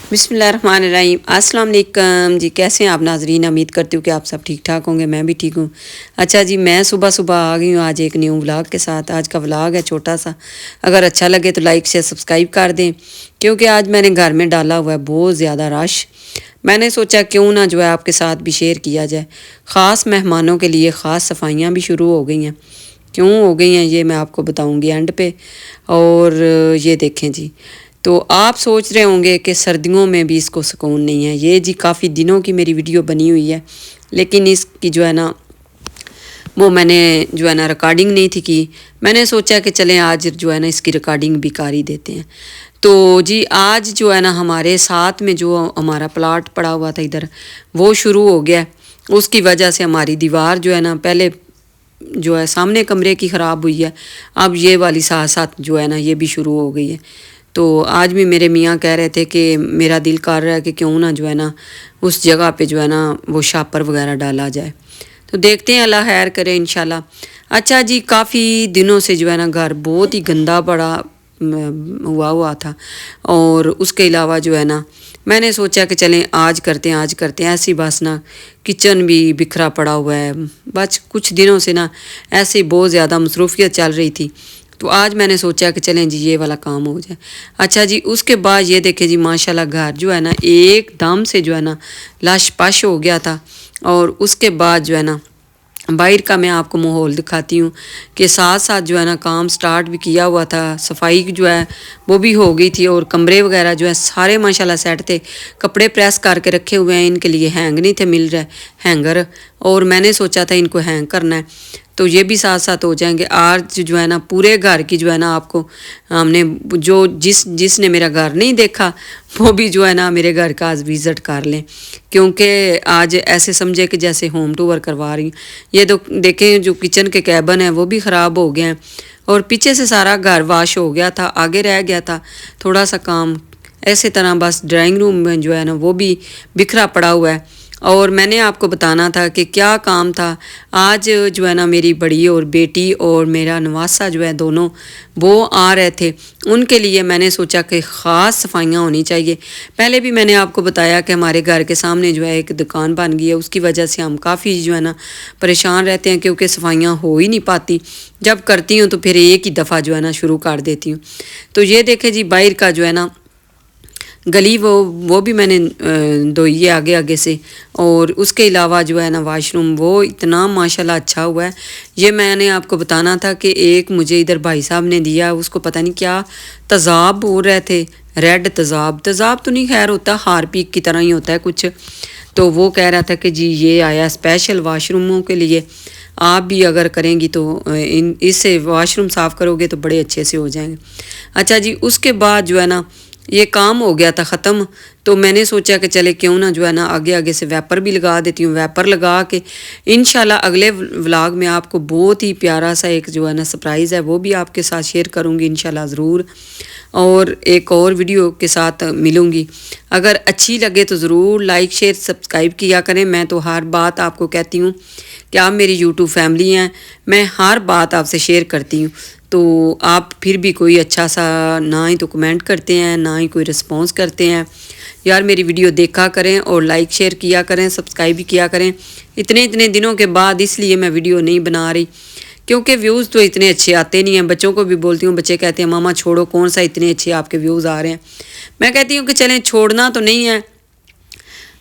बिस्मिल्लाहिर्रहमानिर्रहीम। अस्सलाम वालेकुम जी। कैसे हैं आप नाजरीन? उम्मीद करती हूँ कि आप सब ठीक ठाक होंगे। मैं भी ठीक हूँ। अच्छा जी, मैं सुबह सुबह आ गई हूँ आज एक न्यू व्लॉग के साथ। आज का व्लॉग है छोटा सा। अगर अच्छा लगे तो लाइक शेयर सब्सक्राइब कर दें, क्योंकि आज मैंने घर में डाला हुआ है बहुत ज़्यादा रश। मैंने सोचा क्यों ना जो है आपके साथ भी शेयर किया जाए। ख़ास मेहमानों के लिए ख़ास सफाइयाँ भी शुरू हो गई हैं। क्यों हो गई हैं ये मैं आपको बताऊंगी एंड पे। और ये देखें जी, तो आप सोच रहे होंगे कि सर्दियों में भी इसको सुकून नहीं है। ये जी काफ़ी दिनों की मेरी वीडियो बनी हुई है, लेकिन इसकी जो है ना वो मैंने जो है ना रिकॉर्डिंग नहीं थी की। मैंने सोचा कि चलें आज जो है ना इसकी रिकॉर्डिंग भी कर ही देते हैं। तो जी आज जो है ना हमारे साथ में जो हमारा प्लाट पड़ा हुआ था इधर, वो शुरू हो गया। उसकी वजह से हमारी दीवार जो है ना पहले जो है सामने कमरे की ख़राब हुई है, अब ये वाली साथ साथ जो है ना ये भी शुरू हो गई है। तो आज भी मेरे मियाँ कह रहे थे कि मेरा दिल कर रहा है कि क्यों ना जो है ना उस जगह पे जो है ना वो शापर वगैरह डाला जाए। तो देखते हैं, अल्लाह खैर करे इंशाल्लाह। अच्छा जी, काफ़ी दिनों से जो है ना घर बहुत ही गंदा पड़ा हुआ था। और उसके अलावा जो है ना मैंने सोचा कि चलें आज करते हैं ऐसी बस ना किचन भी बिखरा पड़ा हुआ है। बस कुछ दिनों से ना ऐसे बहुत ज़्यादा मसरूफियत चल रही थी, तो आज मैंने सोचा कि चलें जी ये वाला काम हो जाए। अच्छा जी, उसके बाद ये देखें जी माशाल्लाह घर जो है ना एकदम से जो है ना लश पश हो गया था। और उसके बाद जो है ना बाहर का मैं आपको माहौल दिखाती हूँ कि साथ साथ जो है ना काम स्टार्ट भी किया हुआ था। सफाई जो है वो भी हो गई थी और कमरे वगैरह जो है सारे माशाल्लाह सेट थे। कपड़े प्रेस करके रखे हुए हैं, इनके लिए हैंग नहीं थे मिल रहे हैंगर, और मैंने सोचा था इनको हैंग करना है, तो ये भी साथ साथ हो जाएंगे। आज जो है ना पूरे घर की जो है ना आपको हमने जो जिसने मेरा घर नहीं देखा वो भी जो है ना मेरे घर का आज विज़िट कर लें, क्योंकि आज ऐसे समझे कि जैसे होम टूर करवा रही हूँ। ये तो देखें जो किचन के कैबन है वो भी ख़राब हो गए हैं, और पीछे से सारा घर वाश हो गया था, आगे रह गया था थोड़ा सा काम। ऐसे तरह बस ड्राइंग रूम में जो है ना वो भी बिखरा पड़ा हुआ है। और मैंने आपको बताना था कि क्या काम था। आज जो है ना मेरी बड़ी और बेटी और मेरा नवासा जो है दोनों वो आ रहे थे। उनके लिए मैंने सोचा कि ख़ास सफाइयाँ होनी चाहिए। पहले भी मैंने आपको बताया कि हमारे घर के सामने जो है एक दुकान बन गई है, उसकी वजह से हम काफ़ी जो है ना परेशान रहते हैं, क्योंकि सफाइयाँ हो ही नहीं पाती। जब करती हूँ तो फिर एक ही दफ़ा जो है ना शुरू कर देती हूँ। तो ये देखें जी बाहर का जो है ना गली वो भी मैंने धोई है आगे आगे से। और उसके अलावा जो है ना वाशरूम वो इतना माशाल्लाह अच्छा हुआ है। ये मैंने आपको बताना था कि एक मुझे इधर भाई साहब ने दिया, उसको पता नहीं क्या तेज़ाब बोल रहे थे, रेड तेज़ाब तो नहीं खैर होता, हारपीक की तरह ही होता है कुछ। तो वो कह रहा था कि जी ये आया स्पेशल वाशरूमों के लिए, आप भी अगर करेंगी तो इससे वाशरूम साफ़ करोगे तो बड़े अच्छे से हो जाएंगे। अच्छा जी, उसके बाद जो है ना ये काम हो गया था ख़त्म। तो मैंने सोचा कि चले क्यों ना जो है ना आगे आगे से वैपर भी लगा देती हूँ। वैपर लगा के इंशाल्लाह अगले व्लॉग में आपको बहुत ही प्यारा सा एक जो है ना सरप्राइज़ है वो भी आपके साथ शेयर करूँगी इंशाल्लाह ज़रूर। और एक और वीडियो के साथ मिलूँगी। अगर अच्छी लगे तो ज़रूर लाइक शेयर सब्सक्राइब किया करें। मैं तो हर बात आपको कहती हूँ कि आप मेरी यूट्यूब फैमिली हैं, मैं हर बात आपसे शेयर करती हूँ। तो आप फिर भी कोई अच्छा सा ना ही तो कमेंट करते हैं ना ही कोई रिस्पॉन्स करते हैं। यार मेरी वीडियो देखा करें और लाइक शेयर किया करें, सब्सक्राइब भी किया करें। इतने दिनों के बाद इसलिए मैं वीडियो नहीं बना रही, क्योंकि व्यूज़ तो इतने अच्छे आते नहीं हैं। बच्चों को भी बोलती हूँ, बच्चे कहते हैं मामा छोड़ो, कौन सा इतने अच्छे आपके व्यूज़ आ रहे हैं। मैं कहती हूँ कि चलें छोड़ना तो नहीं है,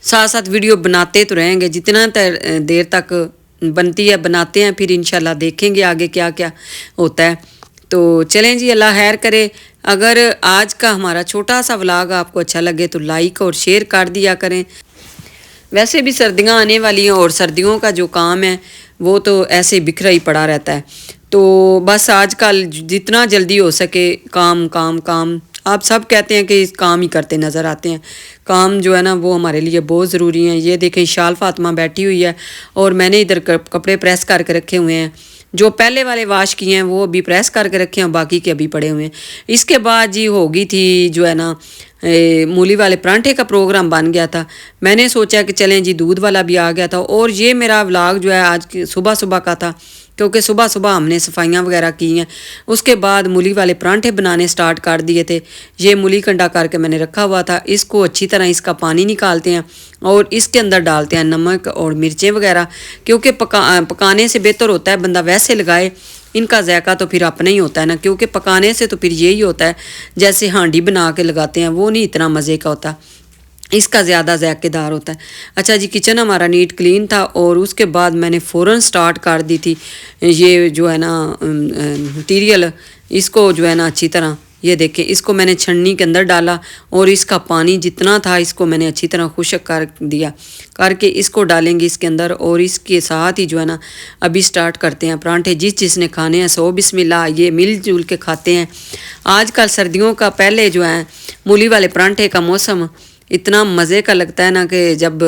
साथ साथ वीडियो बनाते तो रहेंगे। जितना देर तक बनती है बनाते हैं, फिर इंशाल्लाह देखेंगे आगे क्या क्या होता है। तो चलें जी, अल्लाह खैर करे। अगर आज का हमारा छोटा सा व्लॉग आपको अच्छा लगे तो लाइक और शेयर कर दिया करें। वैसे भी सर्दियाँ आने वाली हैं और सर्दियों का जो काम है वो तो ऐसे बिखरा ही पड़ा रहता है। तो बस आजकल जितना जल्दी हो सके काम काम काम, आप सब कहते हैं कि काम ही करते नज़र आते हैं। काम जो है ना वो हमारे लिए बहुत ज़रूरी है। ये देखें शाल फातिमा बैठी हुई है और मैंने इधर कपड़े प्रेस करके रखे हुए हैं। जो पहले वाले वाश किए हैं वो अभी प्रेस करके रखे हैं, बाकी के अभी पड़े हुए हैं। इसके बाद जी होगी थी जो है ना मूली वाले परांठे का प्रोग्राम बन गया था। मैंने सोचा कि चलें जी, दूध वाला भी आ गया था। और ये मेरा व्लॉग जो है आज सुबह सुबह का था, क्योंकि सुबह सुबह हमने सफाइयाँ वगैरह की हैं। उसके बाद मूली वाले परांठे बनाने स्टार्ट कर दिए थे। ये मूली कंडा करके मैंने रखा हुआ था। इसको अच्छी तरह इसका पानी निकालते हैं और इसके अंदर डालते हैं नमक और मिर्चें वगैरह, क्योंकि पकाने से बेहतर होता है बंदा वैसे लगाए, इनका जायका तो फिर अपना ही होता है ना, क्योंकि पकाने से तो फिर यही होता है जैसे हांडी बना के लगाते हैं, वो नहीं इतना मज़े का होता, इसका ज़्यादा ज़ायकेदार होता है। अच्छा जी, किचन हमारा नीट क्लीन था और उसके बाद मैंने फ़ौरन स्टार्ट कर दी थी ये जो है ना मटीरियल, इसको जो है ना अच्छी तरह, ये देखें, इसको मैंने छन्नी के अंदर डाला और इसका पानी जितना था इसको मैंने अच्छी तरह खुश्क कर दिया, करके इसको डालेंगे इसके अंदर। और इसके साथ ही जो है ना अभी स्टार्ट करते हैं परांठे। जिसने खाने हैं सो बिस्मिल्लाह, ये मिल जुल के खाते हैं। आजकल सर्दियों का पहले जो है मूली वाले परांठे का मौसम इतना मज़े का लगता है ना कि जब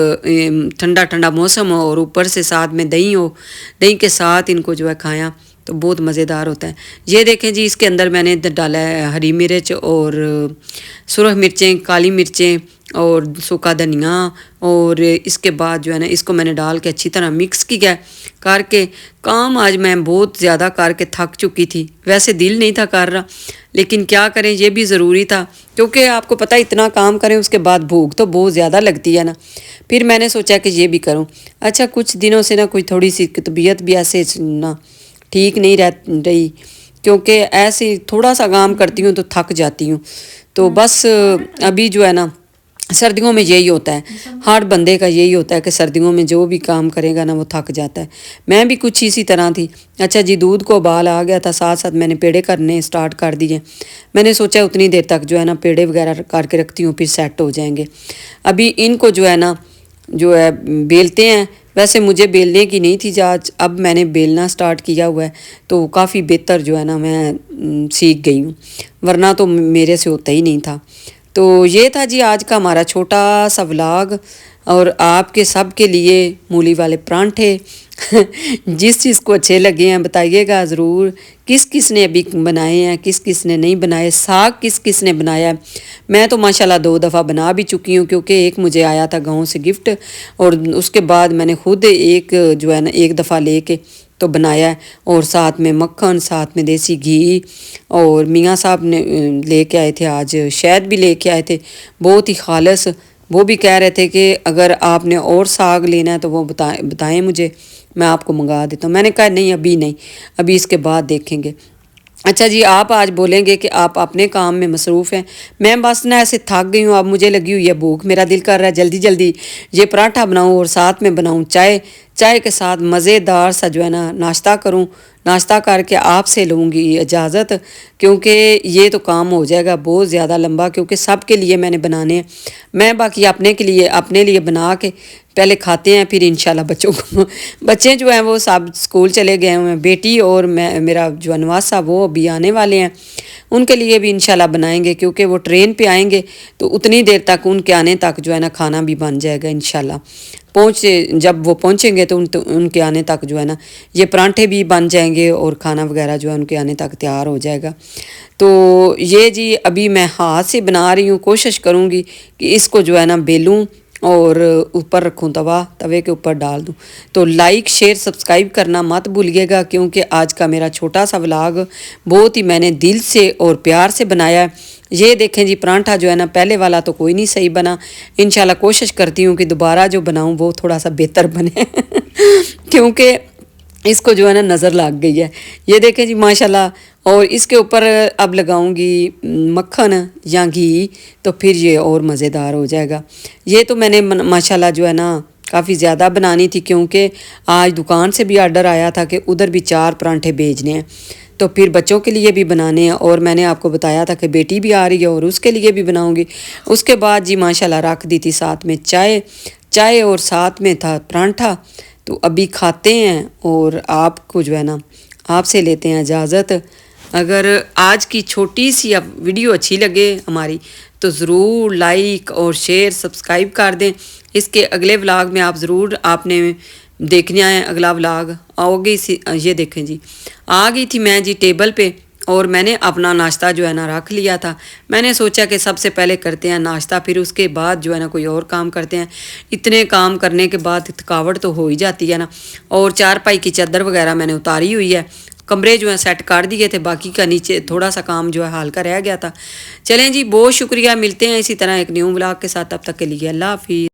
ठंडा ठंडा मौसम हो और ऊपर से साथ में दही हो, दही के साथ इनको जो है खाया तो बहुत मज़ेदार होता है। ये देखें जी, इसके अंदर मैंने डाला है हरी मिर्च और सुरख मिर्चें, काली मिर्चें और सूखा धनिया। और इसके बाद जो है ना इसको मैंने डाल के अच्छी तरह मिक्स किया करके। काम आज मैं बहुत ज़्यादा करके थक चुकी थी, वैसे दिल नहीं था कर रहा, लेकिन क्या करें, ये भी ज़रूरी था, क्योंकि आपको पता है इतना काम करें उसके बाद भूख तो बहुत ज़्यादा लगती है ना। फिर मैंने सोचा कि ये भी करूं। अच्छा, कुछ दिनों से ना कोई थोड़ी सी तबीयत भी ऐसे ना ठीक नहीं रही, क्योंकि ऐसे थोड़ा सा काम करती हूँ तो थक जाती हूँ। तो बस अभी जो है ना सर्दियों में यही होता है, हर बंदे का यही होता है कि सर्दियों में जो भी काम करेगा ना वो थक जाता है। मैं भी कुछ इसी तरह थी। अच्छा जी, दूध को उबाल आ गया था, साथ साथ मैंने पेड़े करने स्टार्ट कर दिए। मैंने सोचा उतनी देर तक जो है ना पेड़े वगैरह करके रखती हूँ, फिर सेट हो जाएंगे। अभी इनको जो है ना जो है बेलते हैं। वैसे मुझे बेलने की नहीं थी आज, अब मैंने बेलना स्टार्ट किया हुआ है तो काफ़ी बेहतर जो है ना मैं सीख गई हूँ, वरना तो मेरे से होता ही नहीं था। तो ये था जी आज का हमारा छोटा सा व्लॉग, और आपके सब के लिए मूली वाले परांठे जिस चीज़ को अच्छे लगे हैं बताइएगा ज़रूर, किस किस ने अभी बनाए हैं, किस किस ने नहीं बनाए, साग किस किस ने बनाया है। मैं तो माशाल्लाह 2 दफ़ा बना भी चुकी हूँ, क्योंकि एक मुझे आया था गाँव से गिफ्ट, और उसके बाद मैंने खुद एक जो है ना 1 दफ़ा लेके तो बनाया है। और साथ में मक्खन, साथ में देसी घी, और मियाँ साहब ने लेके आए थे आज, शहद भी लेके आए थे बहुत ही खालिस। वो भी कह रहे थे कि अगर आपने और साग लेना है तो वो बताएं मुझे, मैं आपको मंगा देता हूँ। मैंने कहा नहीं, अभी नहीं, अभी इसके बाद देखेंगे। अच्छा जी, आप आज बोलेंगे कि आप अपने काम में मसरूफ़ हैं, मैं बस ना ऐसे थक गई हूँ, अब मुझे लगी हुई है भूख, मेरा दिल कर रहा है जल्दी जल्दी ये पराठा बनाऊँ और साथ में बनाऊँ चाय के साथ मज़ेदार सा जो है ना नाश्ता करूँ। नाश्ता करके आपसे लूँगी इजाज़त, क्योंकि ये तो काम हो जाएगा बहुत ज़्यादा लंबा, क्योंकि सब के लिए मैंने बनाने हैं। मैं बाकी अपने लिए बना के पहले खाते हैं, फिर इंशाल्लाह बच्चों को बच्चे जो हैं वो सब स्कूल चले गए हुए हैं। बेटी और मैं, मेरा जो अनवास साहब वो अभी आने वाले हैं, उनके लिए भी इंशाल्लाह बनाएंगे, क्योंकि वो ट्रेन पे आएंगे तो उतनी देर तक उनके आने तक जो है ना खाना भी बन जाएगा इंशाल्लाह। जब वो पहुँचेंगे तो उनके आने तक जो है ना ये परांठे भी बन जाएंगे और खाना वगैरह जो है उनके आने तक तैयार हो जाएगा। तो ये जी अभी मैं हाथ से बना रही हूँ, कोशिश करूँगी कि इसको जो है ना बेलूँ और ऊपर रखूँ, तवे के ऊपर डाल दूँ। तो लाइक शेयर सब्सक्राइब करना मत भूलिएगा, क्योंकि आज का मेरा छोटा सा व्लॉग बहुत ही मैंने दिल से और प्यार से बनाया है। ये देखें जी, परांठा जो है ना पहले वाला तो कोई नहीं सही बना, इंशाल्लाह कोशिश करती हूँ कि दोबारा जो बनाऊँ वो थोड़ा सा बेहतर बने क्योंकि इसको जो है ना नज़र लग गई है। ये देखें जी माशाल्लाह, और इसके ऊपर अब लगाऊंगी मक्खन या घी, तो फिर ये और मज़ेदार हो जाएगा। ये तो मैंने माशाल्लाह जो है ना काफ़ी ज़्यादा बनानी थी, क्योंकि आज दुकान से भी आर्डर आया था कि उधर भी 4 परांठे भेजने हैं, तो फिर बच्चों के लिए भी बनाने हैं। और मैंने आपको बताया था कि बेटी भी आ रही है और उसके लिए भी बनाऊंगी। उसके बाद जी माशाल्लाह रख दी थी साथ में चाय और साथ में था परांठा। तो अभी खाते हैं और आपको जो है ना आपसे लेते हैं इजाज़त। अगर आज की छोटी सी अब वीडियो अच्छी लगे हमारी तो ज़रूर लाइक और शेयर सब्सक्राइब कर दें। इसके अगले व्लॉग में आप ज़रूर आपने देखने आए अगला व्लॉग आओगे। ये देखें जी, आ गई थी मैं जी टेबल पे اور میں نے اپنا ناشتہ جو ہے نا رکھ لیا تھا. میں نے سوچا کہ سب سے پہلے کرتے ہیں ناشتہ, پھر اس کے بعد جو ہے نا کوئی اور کام کرتے ہیں. اتنے کام کرنے کے بعد تھکاوٹ تو ہو ہی جاتی ہے نا. اور چارپائی کی چادر وغیرہ میں نے اتاری ہوئی ہے, کمرے جو ہیں سیٹ کر دیے تھے, باقی کا نیچے تھوڑا سا کام جو ہے حال کا رہ گیا تھا. چلیں جی, بہت شکریہ, ملتے ہیں اسی طرح ایک نیو ولاگ کے ساتھ, تب تک کے لیے اللہ حافظ.